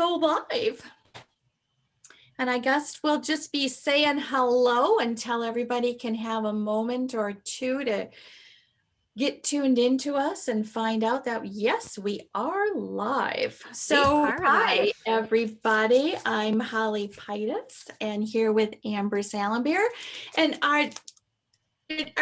go live. And I guess we'll just be saying hello until everybody can have a moment or two to get tuned into us and find out that, yes, we are live. So, hi, everybody. I'm Holly Pitas and here with Amber Salenbeer. And are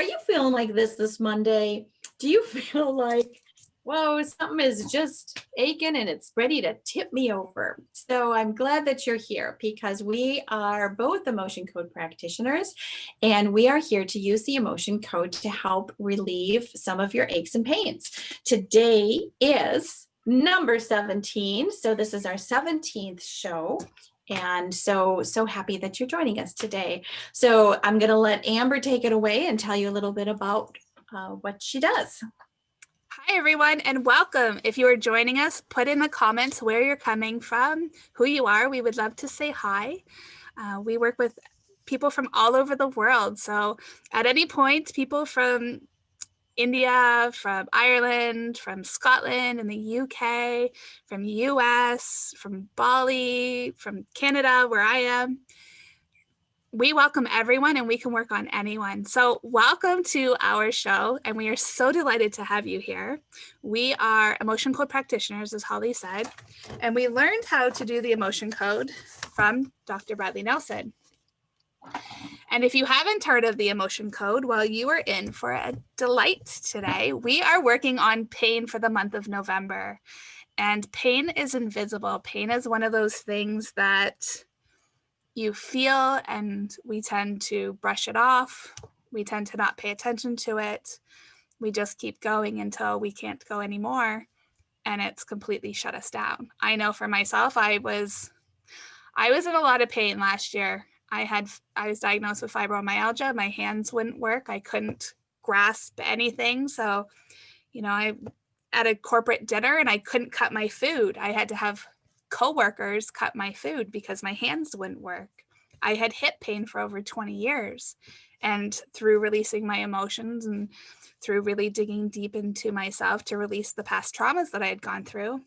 you feeling like this Monday? Do you feel like, whoa, something is just aching and it's ready to tip me over? So I'm glad that you're here because we are both emotion code practitioners and we are here to use the emotion code to help relieve some of your aches and pains. Today is number 17. So this is our 17th show. And so happy that you're joining us today. So I'm going to let Amber take it away and tell you a little bit about what she does. Hi, everyone, and welcome. If you are joining us, put in the comments where you're coming from, who you are. We would love to say hi. We work with people from all over the world. So at any point, people from India, from Ireland, from Scotland and the UK, from US, from Bali, from Canada, where I am. We welcome everyone and we can work on anyone. So welcome to our show, and we are so delighted to have you here. We are emotion code practitioners, as Holly said, and we learned how to do the emotion code from Dr. Bradley Nelson. And if you haven't heard of the emotion code, well, you are in for a delight today. We are working on pain for the month of November, and pain is invisible. Pain is one of those things that you feel and we tend to brush it off. We tend to not pay attention to it. We just keep going until we can't go anymore and it's completely shut us down. I know for myself, I was in a lot of pain last year. I was diagnosed with fibromyalgia. My hands wouldn't work. I couldn't grasp anything. So, I at a corporate dinner and I couldn't cut my food. I had to have coworkers cut my food because my hands wouldn't work. I had hip pain for over 20 years. And through releasing my emotions and through really digging deep into myself to release the past traumas that I had gone through,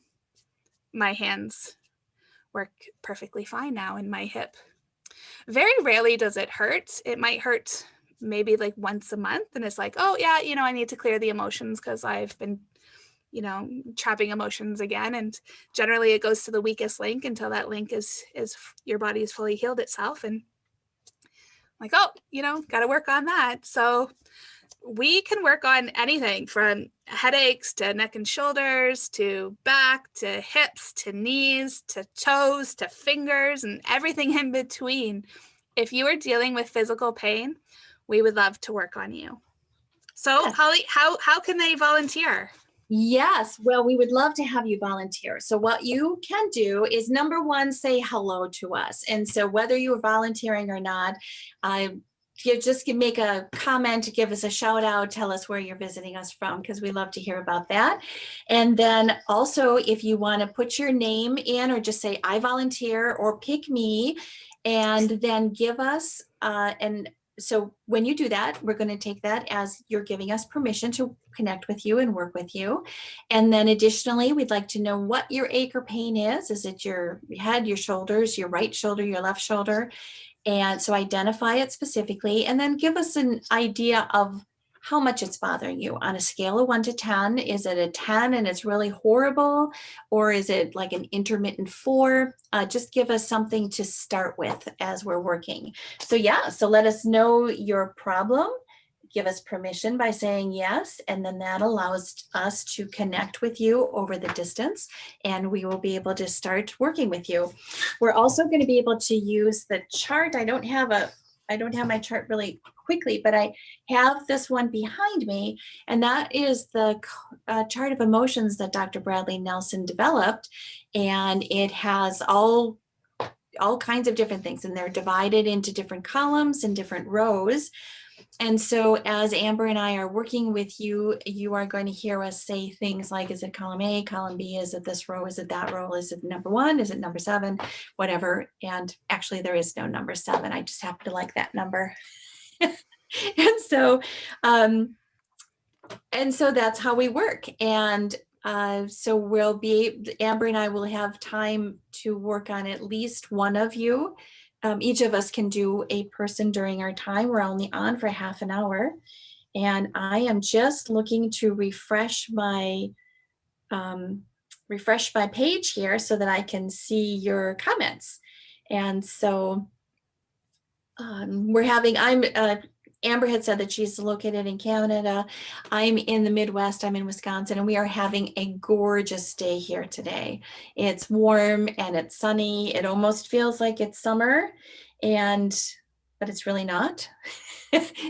my hands work perfectly fine now in my hip. Very rarely does it hurt. It might hurt maybe like once a month. And it's like, oh yeah, I need to clear the emotions because I've been trapping emotions again. And generally it goes to the weakest link until that link is your body is fully healed itself. And like, oh, got to work on that. So we can work on anything from headaches to neck and shoulders, to back, to hips, to knees, to toes, to fingers, and everything in between. If you are dealing with physical pain, we would love to work on you. So yes. Holly, how can they volunteer? Yes, well, we would love to have you volunteer. So what you can do is, number one, say hello to us. And so whether you're volunteering or not, just make a comment, give us a shout out, tell us where you're visiting us from, because we love to hear about that. And then also, if you want to put your name in or just say, I volunteer, or pick me, and then give us so when you do that, we're going to take that as you're giving us permission to connect with you and work with you. And then additionally, we'd like to know what your ache or pain is. Is it your head, your shoulders, your right shoulder, your left shoulder? And so identify it specifically, and then give us an idea of how much it's bothering you on a scale of 1 to 10. Is it a 10 and it's really horrible? Or is it like an intermittent 4? Just give us something to start with as we're working. So let us know your problem. Give us permission by saying yes, and then that allows us to connect with you over the distance, and we will be able to start working with you. We're also going to be able to use the chart. I don't have my chart really quickly, but I have this one behind me, and that is the chart of emotions that Dr. Bradley Nelson developed, and it has all kinds of different things, and they're divided into different columns and different rows. And so as Amber and I are working with you, you are going to hear us say things like, is it column A, column B, is it this row, is it that row, is it number 1, is it number 7, whatever. And actually there is no number 7. I just happen to like that number. And so that's how we work. And So Amber and I will have time to work on at least one of you. Each of us can do a person during our time. We're only on for half an hour. And I am just looking to refresh my page here so that I can see your comments. And so Amber had said that she's located in Canada. I'm in the Midwest. I'm in Wisconsin, and we are having a gorgeous day here today. It's warm and it's sunny. It almost feels like it's summer, but it's really not.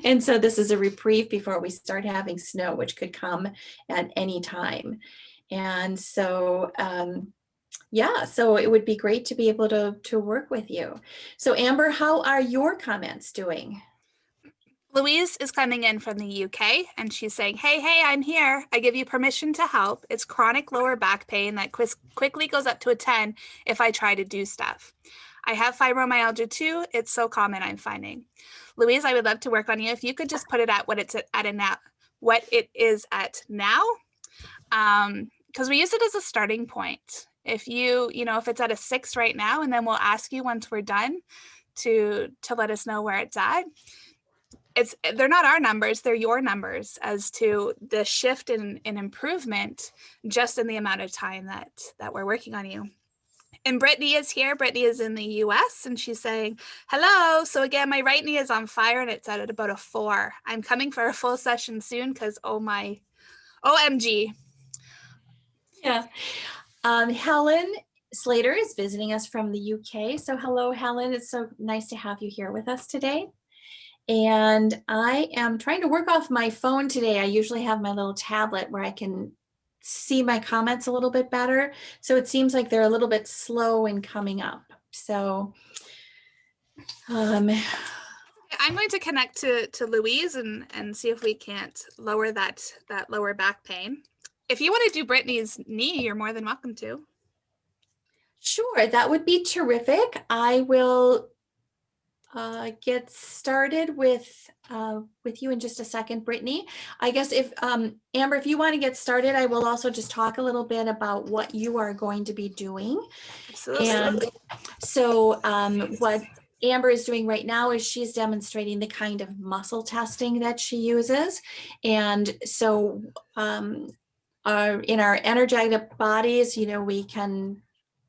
And so this is a reprieve before we start having snow, which could come at any time. And so yeah, so it would be great to be able to work with you. So Amber, how are your comments doing? Louise is coming in from the UK and she's saying, hey, I'm here. I give you permission to help. It's chronic lower back pain that quickly goes up to a 10 if I try to do stuff. I have fibromyalgia too. It's so common, I'm finding. Louise, I would love to work on you. If you could just put it at what it is at now, because we use it as a starting point. If if it's at a 6 right now, and then we'll ask you once we're done to let us know where it's at. They're not our numbers, they're your numbers as to the shift in improvement just in the amount of time that we're working on you. And Brittany is here. Brittany is in the US and she's saying, hello. So again, my right knee is on fire and it's at about a 4. I'm coming for a full session soon because OMG. Yeah. Helen Slater is visiting us from the UK. So hello, Helen. It's so nice to have you here with us today. And I am trying to work off my phone today. I usually have my little tablet where I can see my comments a little bit better. So it seems like they're a little bit slow in coming up. So I'm going to connect to Louise and see if we can't lower that lower back pain. If you want to do Brittany's knee, you're more than welcome to. Sure, that would be terrific. I will get started with you in just a second, Brittany. I guess if Amber, if you want to get started, I will also just talk a little bit about what you are going to be doing. Absolutely. And so what Amber is doing right now is she's demonstrating the kind of muscle testing that she uses. And so in our energetic bodies,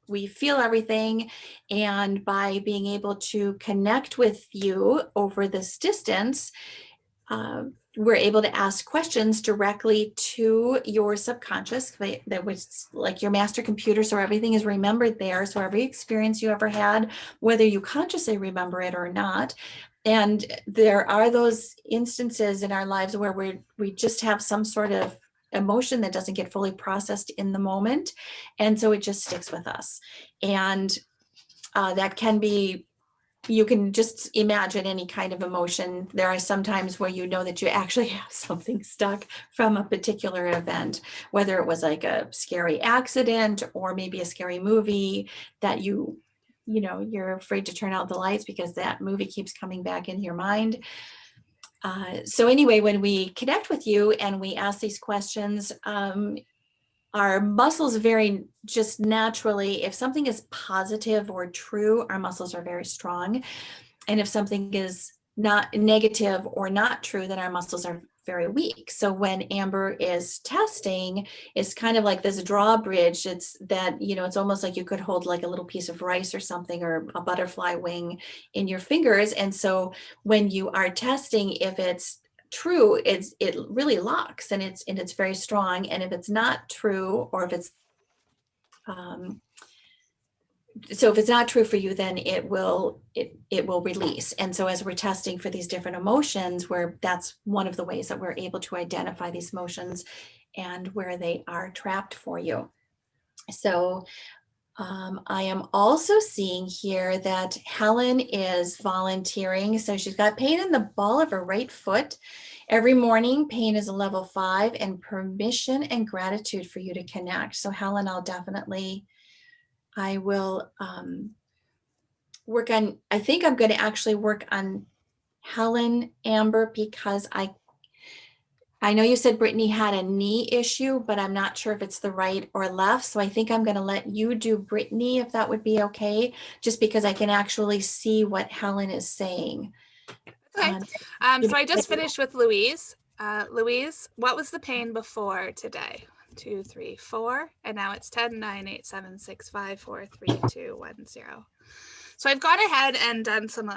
we feel everything. And by being able to connect with you over this distance, we're able to ask questions directly to your subconscious, that was like your master computer. So everything is remembered there. So every experience you ever had, whether you consciously remember it or not. And there are those instances in our lives where we just have some sort of emotion that doesn't get fully processed in the moment. And so it just sticks with us. And that can be, you can just imagine any kind of emotion. There are some times where you know that you actually have something stuck from a particular event, whether it was like a scary accident or maybe a scary movie that you're afraid to turn out the lights because that movie keeps coming back in your mind. So anyway, when we connect with you and we ask these questions, our muscles very just naturally, if something is positive or true, our muscles are very strong. And if something is not negative or not true, then our muscles are very weak. So when Amber is testing, it's kind of like this drawbridge. It's that, it's almost like you could hold like a little piece of rice or something, or a butterfly wing in your fingers. And so when you are testing, if it's true, it really locks and it's very strong. And if it's not true, or if it's so if it's not true for you, then it will release. And so as we're testing for these different emotions, that's one of the ways that we're able to identify these emotions and where they are trapped for you. So I am also seeing here that Helen is volunteering. So she's got pain in the ball of her right foot. Every morning, pain is a level 5, and permission and gratitude for you to connect. So Helen, I will work on, I think I'm going to actually work on Helen, Amber, because I I know you said Brittany had a knee issue, but I'm not sure if it's the right or left. So I think I'm going to let you do Brittany, if that would be okay, just because I can actually see what Helen is saying. Okay. So I just finished with Louise. Louise, what was the pain before today? 2, 3, 4, and now it's 10, 9, 8, 7, 6, 5, 4, 3, 2, 1, 0. So I've gone ahead and done some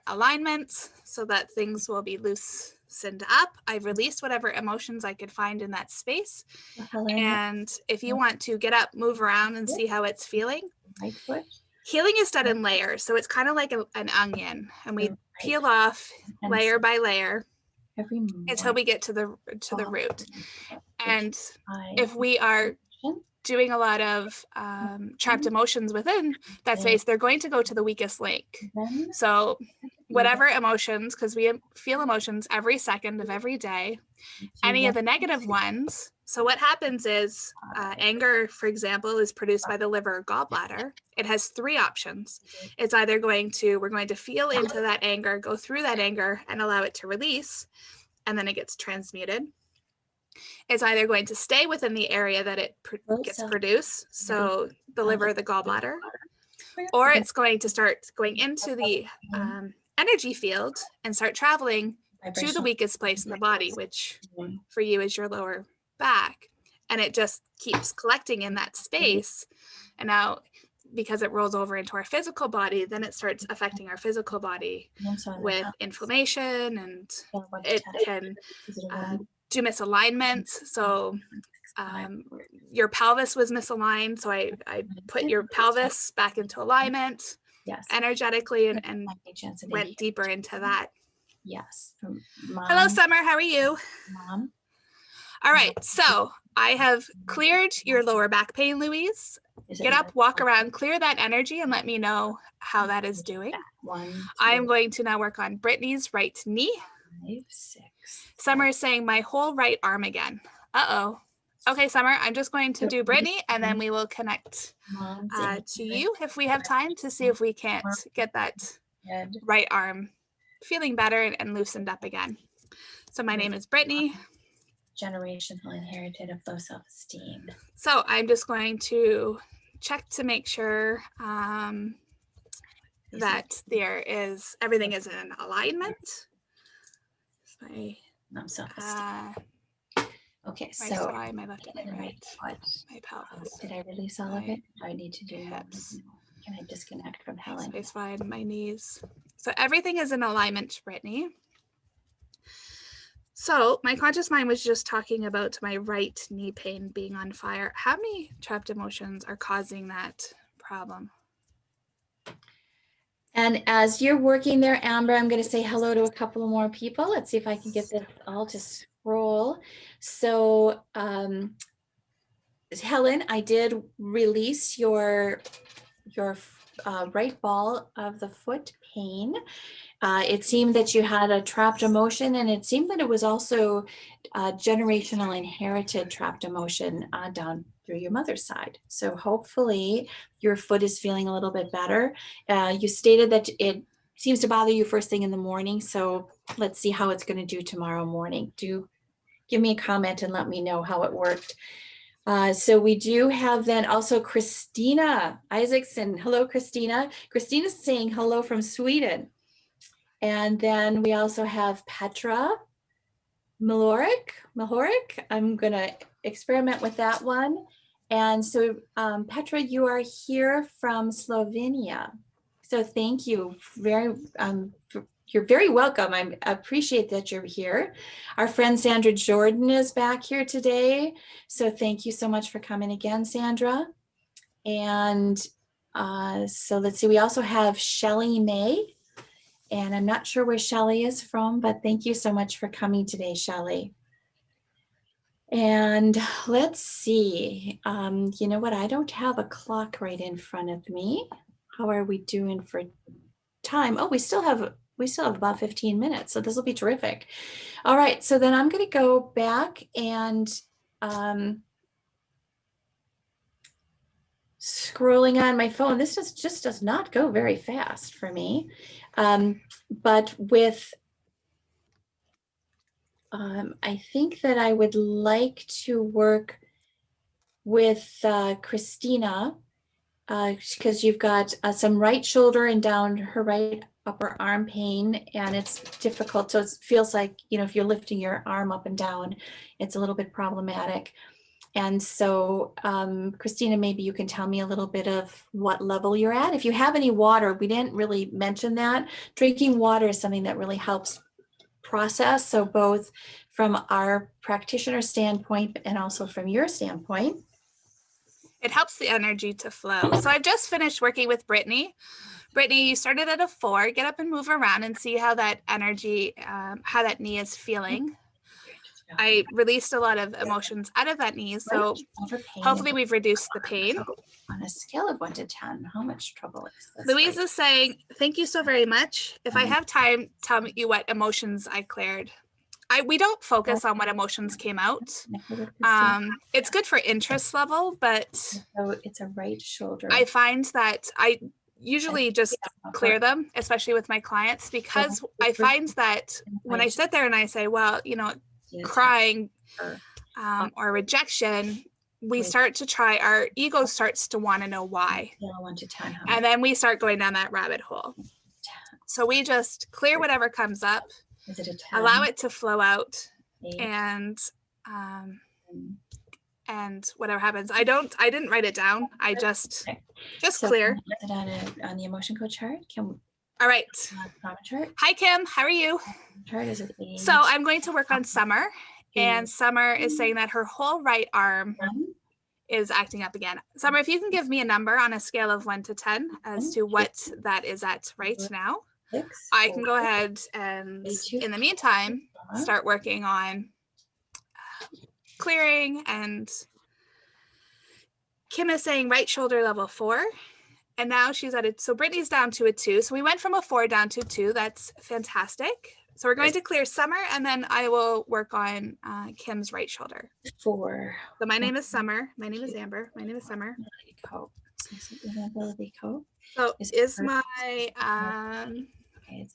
alignments so that things will be loosened up. I've released whatever emotions I could find in that space. Helen, And if you want to get up, move around, and see how it's feeling, right foot. healing is done in layers. So it's kind of like an onion, and we peel off layer by layer until we get to the root. And if we are doing a lot of trapped emotions within that space, they're going to go to the weakest link. So whatever emotions, because we feel emotions every second of every day, any of the negative ones. So what happens is anger, for example, is produced by the liver or gallbladder. It has 3 options. It's either we're going to feel into that anger, go through that anger, and allow it to release, and then it gets transmuted. It's either going to stay within the area that it gets produced, so the liver, the gallbladder, or it's going to start going into the energy field and start traveling to the weakest place in the body, which for you is your lower back. And it just keeps collecting in that space. And now, because it rolls over into our physical body, then it starts affecting our physical body with inflammation, and it can do misalignments. So your pelvis was misaligned. So I put your pelvis back into alignment energetically and went deeper into that. Yes. Hello, Summer. How are you? Mom. All right. So I have cleared your lower back pain, Louise. Get up, walk around, clear that energy, and let me know how that is doing. I'm going to now work on Brittany's right knee. 5, 6. Summer is saying my whole right arm again. Uh-oh. Okay, Summer, I'm just going to do Brittany, and then we will connect to you if we have time to see if we can't get that right arm feeling better and loosened up again. So my name is Brittany. Generational inherited of low self-esteem. So I'm just going to check to make sure that everything is in alignment. No self-esteem. Okay, my so spine, my left and my right, my pelvis. Did I release all of it? I need to do hips. Can I disconnect from Helen? My spine, my knees. So everything is in alignment, Brittany. So my conscious mind was just talking about my right knee pain being on fire. How many trapped emotions are causing that problem? And as you're working there, Amber, I'm going to say hello to a couple of more people. Let's see if I can get this all to scroll. So, Helen, I did release your right ball of the foot pain. It seemed that you had a trapped emotion, and it seemed that it was also generational inherited trapped emotion down through your mother's side. So hopefully your foot is feeling a little bit better. You stated that it seems to bother you first thing in the morning. So let's see how it's going to do tomorrow morning. Do give me a comment and let me know how it worked. So we do have then also Christina Isaacson. Hello, Christina. Christina's saying hello from Sweden. And then we also have Petra Milorik. I'm going to experiment with that one. And so Petra, you are here from Slovenia. So thank you. You're very welcome. I appreciate that you're here. Our friend Sandra Jordan is back here today. So thank you so much for coming again, Sandra. And so let's see, we also have Shelly May. And I'm not sure where Shelly is from, but thank you so much for coming today, Shelly. And let's see, you know what? I don't have a clock right in front of me. How are we doing for time? Oh, we still have about 15 minutes. So this will be terrific. All right. So then I'm going to go back and scrolling on my phone. This just does not go very fast for me. But with I think that I would like to work with Christina because you've got some right shoulder and down her right upper arm pain, and it's difficult. So it feels like, if you're lifting your arm up and down, it's a little bit problematic. And so, Christina, maybe you can tell me a little bit of what level you're at. If you have any water, we didn't really mention that. Drinking water is something that really helps process. So both from our practitioner standpoint and also from your standpoint. It helps the energy to flow. So I've just finished working with Brittany. Brittany, you started at a 4. Get up and move around and see how that energy, how that knee is feeling. I released a lot of emotions out of that knee, so hopefully we've reduced the pain. On a scale of 1 to 10, how much trouble is this? Louise is saying, thank you so very much. If I have time, tell me what emotions I cleared. We don't focus on what emotions came out. It's good for interest level, but So it's a right shoulder. I find that I usually just clear them, especially with my clients, because I find that when I sit there and I say, well, crying or rejection, we start to try, our ego starts to want to know why. 1 to 10. And then we start going down that rabbit hole. So we just clear whatever comes up, Is it a 10? allow it to flow out, 8. and whatever happens. I didn't write it down. I just So clear. Is it on the emotion code chart? All right. Chart? Hi, Kim. How are you? Chart is it 8? So I'm going to work on Summer, and Summer is saying that her whole right arm is acting up again. Summer, if you can give me a number on a scale of 1 to 10 as to what that is at right now, 6, I can go ahead and, in the meantime, start working on clearing. And Kim is saying right shoulder level 4. And now she's at it. So Brittany's down to a 2. So we went from a 4 down to 2. That's fantastic. So we're going to clear Summer, and then I will work on Kim's right shoulder. 4. So my name is Summer. My name is Amber. My name is Summer. So is my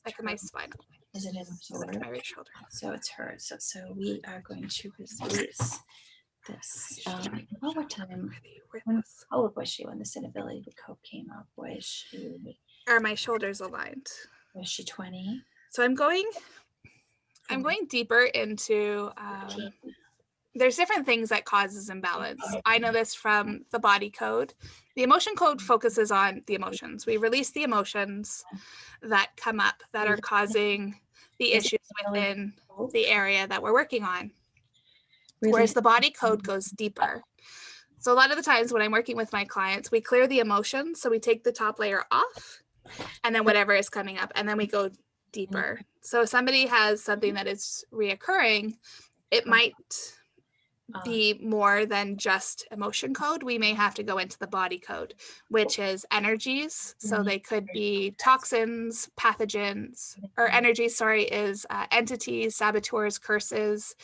back of my spine. Is it in my right shoulder? So it's her. So we are going to release this. What time? How old was she when this inability to cope came up? Are my shoulders aligned? Was she 20? So I'm going deeper into, there's different things that causes imbalance. I know this from the body code. The emotion code focuses on the emotions. We release the emotions that come up that are causing the issues within the area that we're working on. Whereas the body code goes deeper. So a lot of the times when I'm working with my clients, we clear the emotions. So we take the top layer off, and then whatever is coming up, and then we go deeper. So if somebody has something that is reoccurring, it might be more than just emotion code. We may have to go into the body code, which is energies. So they could be toxins, pathogens, or energies, is entities, saboteurs, curses,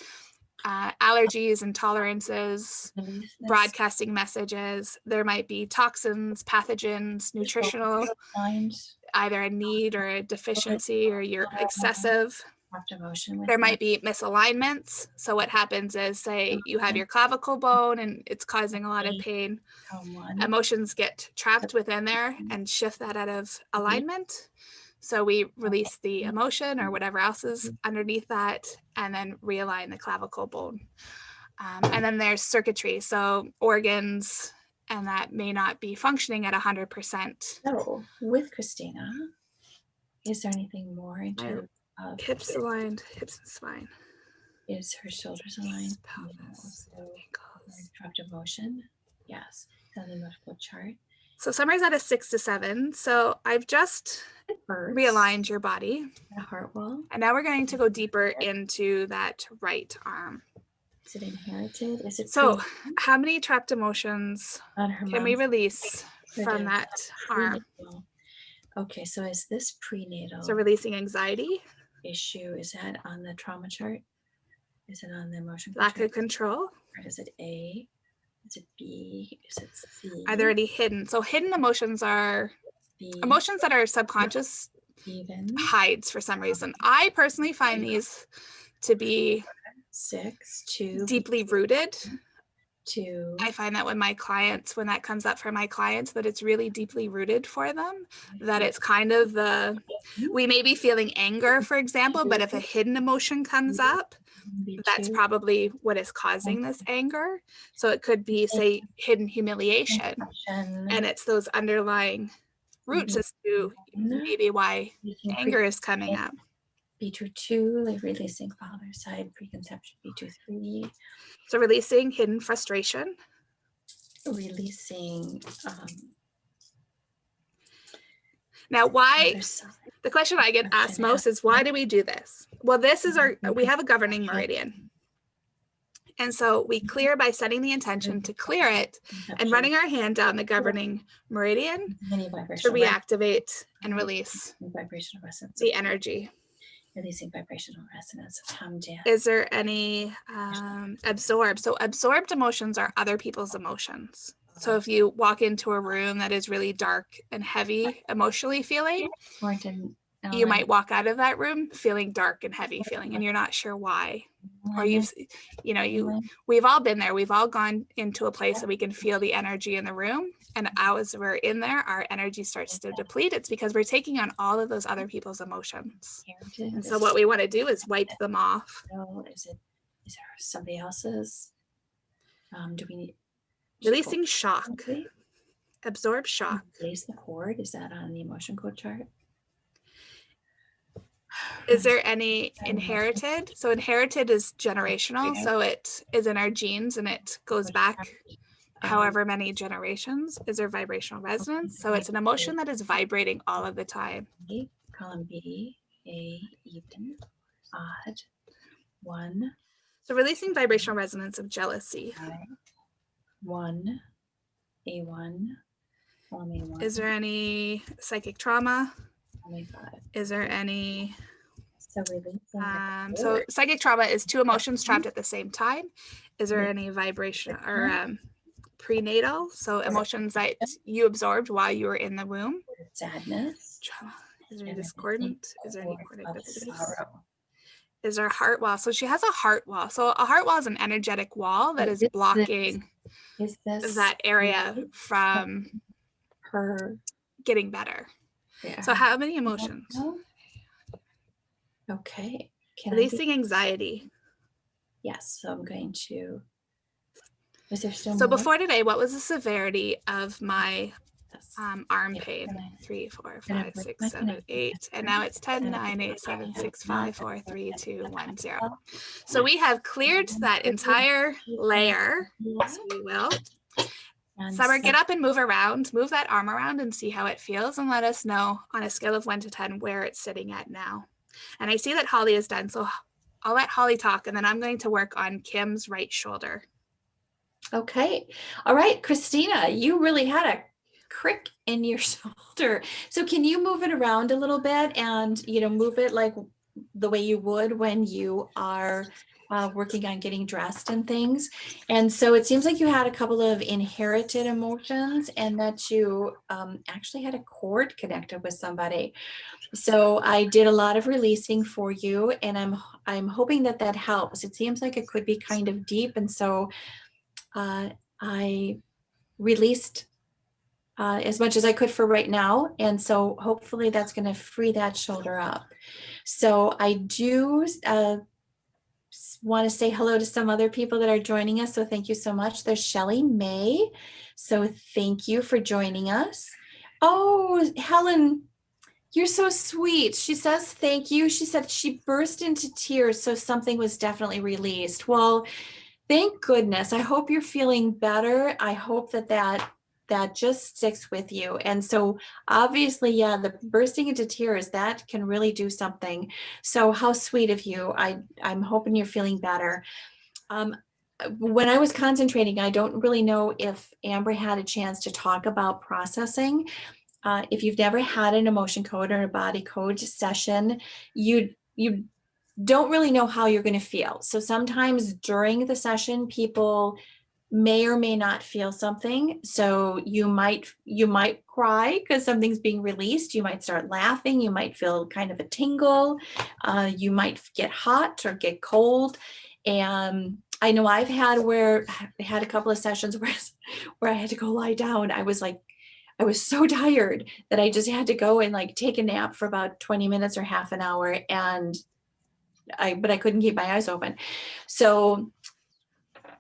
allergies, intolerances, broadcasting messages. There might be toxins, pathogens, nutritional, either a need or a deficiency, or you're excessive. There might be misalignments. So what happens is, say you have your clavicle bone and it's causing a lot of pain. Emotions get trapped within there and shift that out of alignment. So we release the emotion or whatever else is underneath that, and then realign the clavicle bone. And then there's circuitry, so organs, and that may not be functioning at 100%. So with Christina, is there anything more in terms of hips aligned, hips and spine? Is her shoulders aligned? Pelvis, ankles. Dropped emotion? Yes. On the emotional chart. So Summer's at a 6 to 7. So I've just realigned your body. A heart wall. And now we're going to go deeper into that right arm. Is it inherited? Is it so? How many trapped emotions can we release from that arm? Okay, so is this prenatal? So releasing anxiety. Issue, is that on the trauma chart? Is it on the emotion? Lack of control. Or is it A? Is it B? Is it C? Are there any hidden? So hidden emotions are emotions that are subconscious hides for some reason. I personally find these to be 6, 2, deeply rooted. 2. I find that when that comes up for my clients, that it's really deeply rooted for them, that it's kind of we may be feeling anger, for example, but if a hidden emotion comes up, that's probably what is causing this anger. So it could be, say, hidden humiliation, and it's those underlying roots as to maybe why anger is coming up. B2, like releasing father side preconception. B2, 3. So releasing hidden frustration. Releasing. Now, why? The question I get asked most is, why do we do this? Well, we have a governing meridian. And so we clear by setting the intention to clear it and running our hand down the governing meridian to reactivate and release the energy. Releasing vibrational resonance. Is there any absorbed? So absorbed emotions are other people's emotions. So if you walk into a room that is really dark and heavy emotionally feeling, you might walk out of that room feeling dark and heavy feeling, and you're not sure why. Or we've all been there. We've all gone into a place that we can feel the energy in the room, and as we're in there, our energy starts to deplete. It's because we're taking on all of those other people's emotions. And so what we want to do is wipe them off. Is there somebody else's? Do we need releasing shock? Absorb shock. Release the cord. Is that on the emotion code chart? Is there any inherited? So inherited is generational. So it is in our genes and it goes back however many generations. Is there vibrational resonance? So it's an emotion that is vibrating all of the time. Column B, A, even, odd, 1. So releasing vibrational resonance of jealousy. 1, A1, column A1. Is there any psychic trauma? Is there any? So psychic trauma is 2 emotions trapped at the same time. Is there any vibration or prenatal? So emotions that you absorbed while you were in the womb. Sadness. Trauma. Is there discordant? Is there any Is there a heart wall? So she has a heart wall. So a heart wall is an energetic wall that is blocking that area from her getting better. Yeah. So how many emotions? Okay. Releasing anxiety. Yes. So I'm going to. Is there still so more? Before today, what was the severity of my arm pain? 3, 4, 5, 6, 7, 8. And now it's 10, 9, 8, 7, 6, 5, 4, 3, 2, 1, 0. So we have cleared that entire layer, if you will. Summer, get up and move that arm around and see how it feels, and let us know on a scale of 1 to 10 where it's sitting at now. And I see that Holly is done, so I'll let Holly talk, and then I'm going to work on Kim's right shoulder. Okay. All right, Christina, you really had a crick in your shoulder. So can you move it around a little bit and, move it like the way you would when you are working on getting dressed and things. And so it seems like you had a couple of inherited emotions and that you actually had a cord connected with somebody. So I did a lot of releasing for you, and I'm hoping that helps. It seems like it could be kind of deep, and so I released as much as I could for right now, and so hopefully that's going to free that shoulder up. So I do want to say hello to some other people that are joining us. So thank you so much. There's Shelly May. So thank you for joining us. Oh, Helen, you're so sweet. She says thank you. She said she burst into tears, so something was definitely released. Well, thank goodness. I hope you're feeling better. I hope that just sticks with you. And so obviously, yeah, the bursting into tears, that can really do something. So how sweet of you. I'm hoping you're feeling better. When I was concentrating, I don't really know if Amber had a chance to talk about processing. If you've never had an emotion code or a body code session, you don't really know how you're going to feel. So sometimes during the session, people may or may not feel something. So you might cry because something's being released. You might start laughing. You might feel kind of a tingle. You might get hot or get cold. And I know I've had a couple of sessions where I had to go lie down. I was so tired that I just had to go and like take a nap for about 20 minutes or half an hour. But I couldn't keep my eyes open. So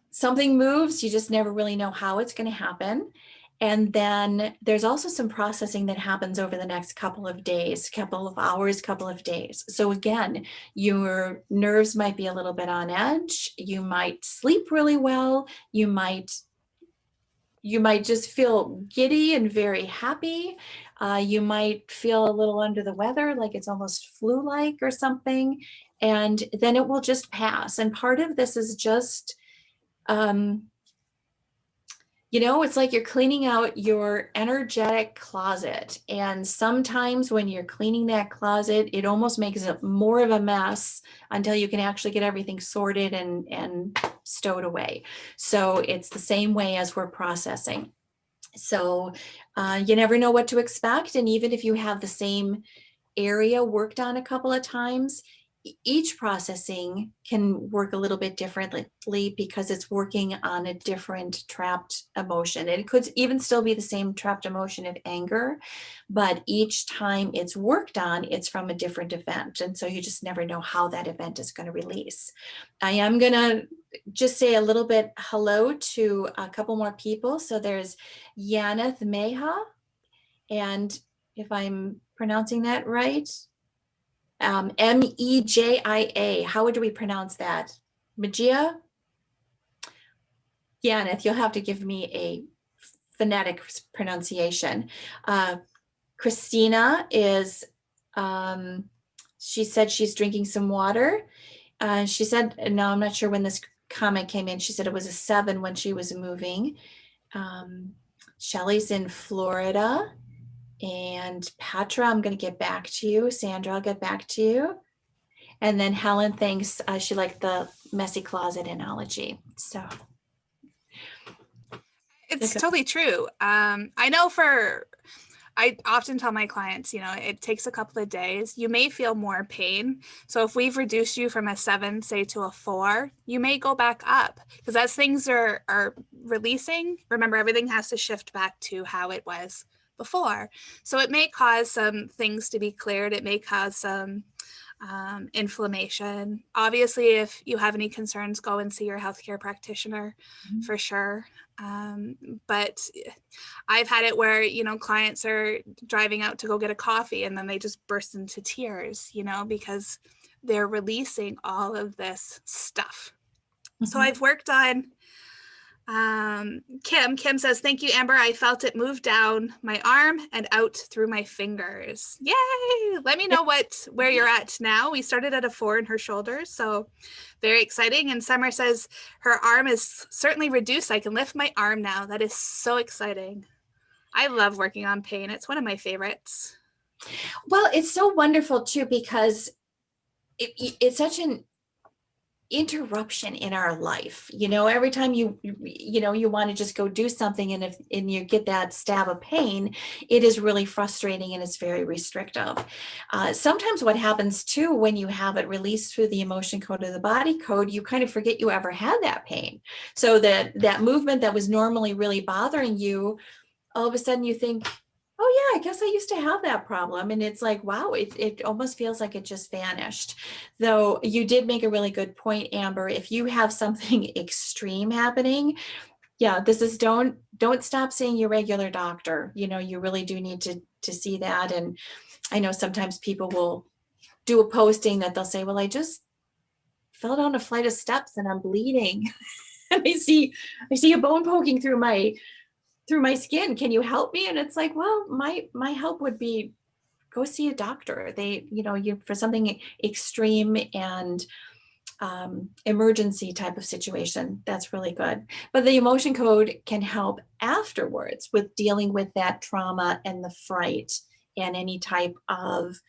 something moves, you just never really know how it's going to happen. And then there's also some processing that happens over the next couple of days, couple of hours, couple of days. So again, your nerves might be a little bit on edge. You might sleep really well. You might just feel giddy and very happy. You might feel a little under the weather, like it's almost flu-like or something. And then it will just pass. And part of this is just, it's like you're cleaning out your energetic closet. And sometimes when you're cleaning that closet, it almost makes it more of a mess until you can actually get everything sorted and stowed away. So it's the same way as we're processing. So you never know what to expect. And even if you have the same area worked on a couple of times, each processing can work a little bit differently because it's working on a different trapped emotion. It could even still be the same trapped emotion of anger, but each time it's worked on, it's from a different event. And so you just never know how that event is going to release. I am going to just say a little bit hello to a couple more people. So there's Yaneth Meha, and if I'm pronouncing that right, Mejia. How do we pronounce that? Mejia? Yaneth, you'll have to give me a phonetic pronunciation. Christina is, she said she's drinking some water. She said, no, I'm not sure when this comment came in. She said it was a 7 when she was moving. Shelly's in Florida. And Patra, I'm going to get back to you. Sandra, I'll get back to you. And then Helen thinks she liked the messy closet analogy. So It's totally true. I often tell my clients, it takes a couple of days. You may feel more pain. So if we've reduced you from a 7, say, to a 4, you may go back up, because as things are releasing, remember, everything has to shift back to how it was before. So it may cause some things to be cleared. It may cause some inflammation. Obviously, if you have any concerns, go and see your healthcare practitioner for sure. But I've had it where, clients are driving out to go get a coffee and then they just burst into tears, because they're releasing all of this stuff. So I've worked on Kim says, thank you, Amber. I felt it move down my arm and out through my fingers. Yay! Let me know where you're at now. We started at a 4 in her shoulders, so very exciting. And Summer says her arm is certainly reduced. I can lift my arm now. That is so exciting. I love working on pain. It's one of my favorites. Well, it's so wonderful too, because it's such an interruption in our life. Every time you want to just go do something, and you get that stab of pain, it is really frustrating and it's very restrictive. Sometimes what happens too, when you have it released through the emotion code or the body code, you kind of forget you ever had that pain. So that movement that was normally really bothering you, all of a sudden you think, oh yeah, I guess I used to have that problem. And it's like, wow, it almost feels like it just vanished. Though you did make a really good point, Amber. If you have something extreme happening, yeah, this is don't stop seeing your regular doctor. You really do need to see that. And I know sometimes people will do a posting that they'll say, well, I just fell down a flight of steps and I'm bleeding. And I see a bone poking through my skin. Can you help me? And it's like, well, my help would be go see a doctor. You for something extreme and emergency type of situation, that's really good. But the emotion code can help afterwards with dealing with that trauma and the fright and any type of,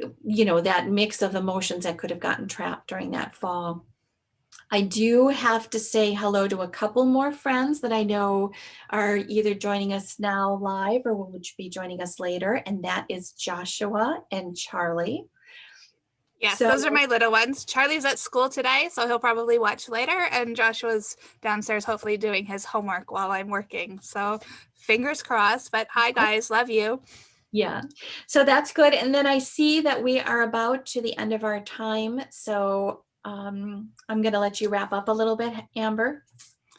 that mix of emotions that could have gotten trapped during that fall. I do have to say hello to a couple more friends that I know are either joining us now live or will be joining us later, and that is Joshua and Charlie. Yes, So those are my little ones. Charlie's at school today, so he'll probably watch later. And Joshua's downstairs, hopefully doing his homework while I'm working. So fingers crossed. But hi, guys. Love you. yeah, so that's good. And then I see that we are about to the end of our time. So I'm going to let you wrap up a little bit, Amber.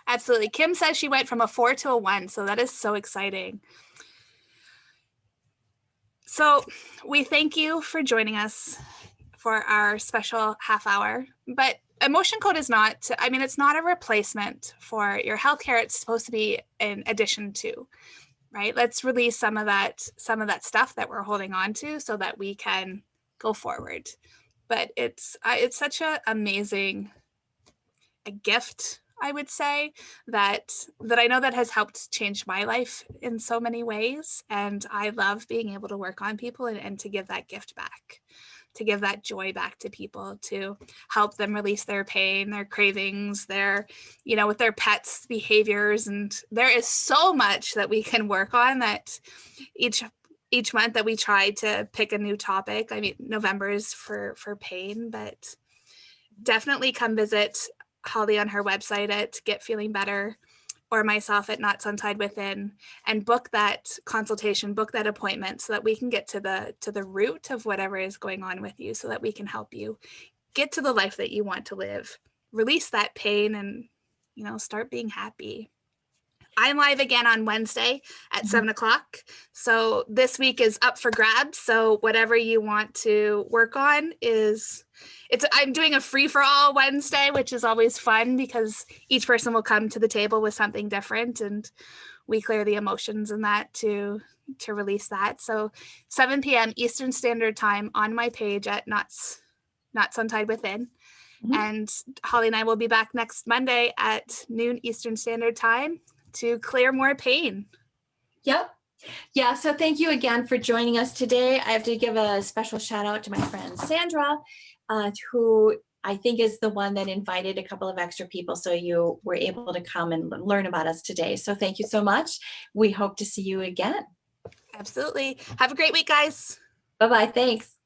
Absolutely. Kim says she went from a 4 to a 1. So that is so exciting. So we thank you for joining us for our special half hour. But emotion code is not, I mean, it's not a replacement for your healthcare. It's supposed to be an addition to, right? Let's release some of that stuff that we're holding on to so that we can go forward. But it's such an amazing a gift, I would say, that I know that has helped change my life in so many ways. And I love being able to work on people and to give that gift back, to give that joy back to people, to help them release their pain, their cravings, their, with their pets' behaviors. And there is so much that we can work on that each month that we try to pick a new topic. I mean, November is for pain, but definitely come visit Holly on her website at Get Feeling Better, or myself at Knots Untied Within, and book that consultation, book that appointment so that we can get to the root of whatever is going on with you, so that we can help you get to the life that you want to live, release that pain, and start being happy. I'm live again on Wednesday at 7:00. So this week is up for grabs. So whatever you want to work on I'm doing a free for all Wednesday, which is always fun because each person will come to the table with something different, and we clear the emotions in that to release that. So 7 p.m. Eastern Standard Time on my page at Knots Untied Within. And Holly and I will be back next Monday at noon Eastern Standard Time to clear more pain. Yep. Yeah. So thank you again for joining us today. I have to give a special shout out to my friend Sandra, who I think is the one that invited a couple of extra people. So you were able to come and learn about us today. So thank you so much. We hope to see you again. Absolutely. Have a great week, guys. Bye-bye. Thanks.